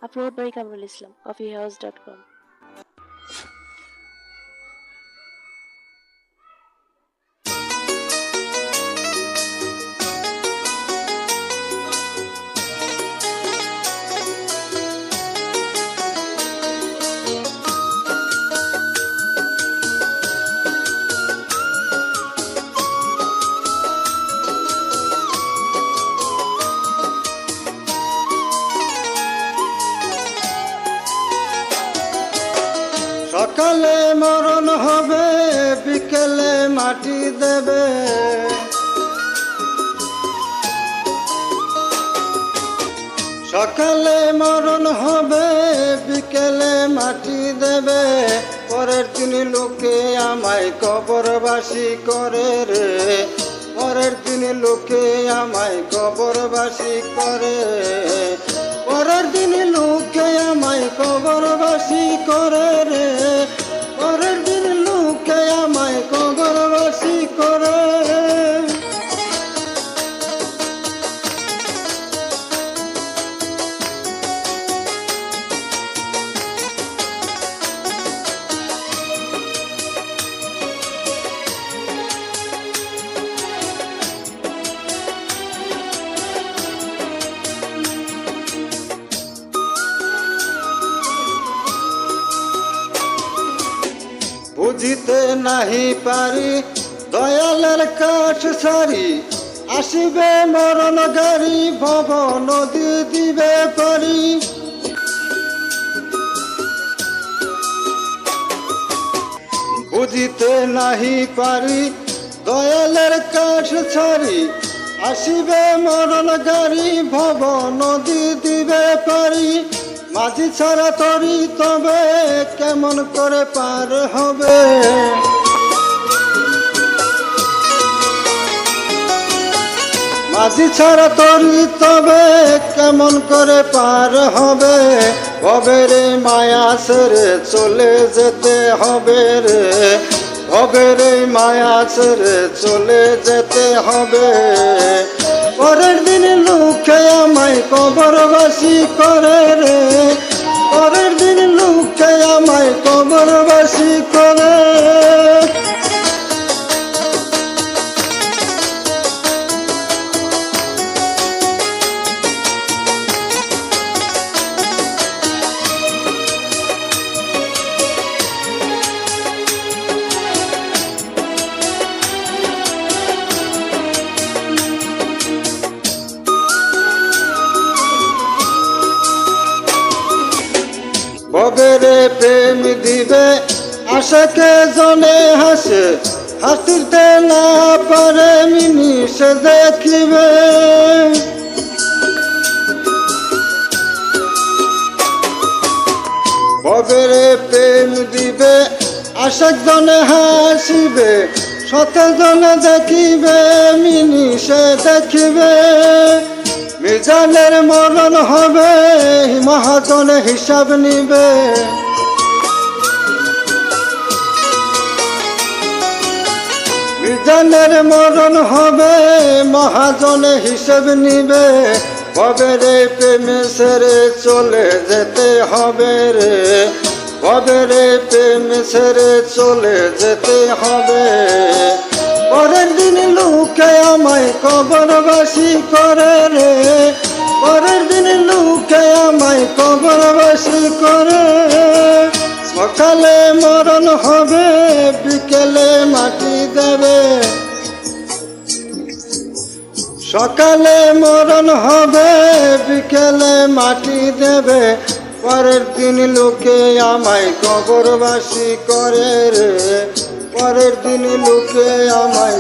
Upload by Kamrul Islam, coffeehouse.com. সকালে মরণ হবে, বিকেলে মাটি দেবে। সকালে মরণ হবে, বিকেলে মাটি দেবে। পরের দিন লোকে আমায় কবরবাসী করে রে, পরের দিন লোকে আমায় কবরবাসী করে। পরের দিন লোকে আমায় কবরবাসী করে রে, পরের দিন লোকে আমায় কবরবাসী করে। বুঝিতে নাহি পারি দয়ালের কাঠ সারি, আসিবে মরণ গাড়ি ভব নদী দিবে পারি। বুঝিতে নাহি পারি দয়ালের কাঠ ছাড়ি, আসিবে মরণ গাড়ি ভব নদী দিবে পারি। মাঝি ছাড়া তরি তবে কেমন করে পার হবে, মাঝি ছাড়া তরি তবে কেমন করে পার হবে। ভবেরে মায়া ছেড়ে চলে যেতে হবে রে, ভবেরে মায়া ছেড়ে চলে যেতে হবে। পরের দিন লোকে আমায় কবরবাসী করে রে, পরের দিন লোকে আমায় কবরবাসী করে। ভবেরে প্রেম দিবে আশাকে জনে হাসে, হাসিতে না পারে মিনিষে দেখিবে। ভবেরে প্রেম দিবে আশাক জনে হাসিবে, শত জনে দেখিবে মিনিষে দেখিবে। মিজানের মরণ হবে, মহাজনে হিসাব নিবে। মিজানের মরণ হবে, মহাজনে হিসাব নিবে। ভবেরে প্রেমে ছেড়ে চলে যেতে হবে রে, ভবেরে প্রেমে ছেড়ে চলে যেতে হবে। পরের দিন লোকে আমায় কবরবাসী করে রে, পরের দিন লোকে আমায় কবরবাসী করে। সকালে মরণ হবে, বিকেলে মাটি দেবে। সকালে মরণ হবে, বিকেলে মাটি দেবে। পরের দিন লোকে আমায় কবরবাসী করে রে, পরের দিন লোকে আমায়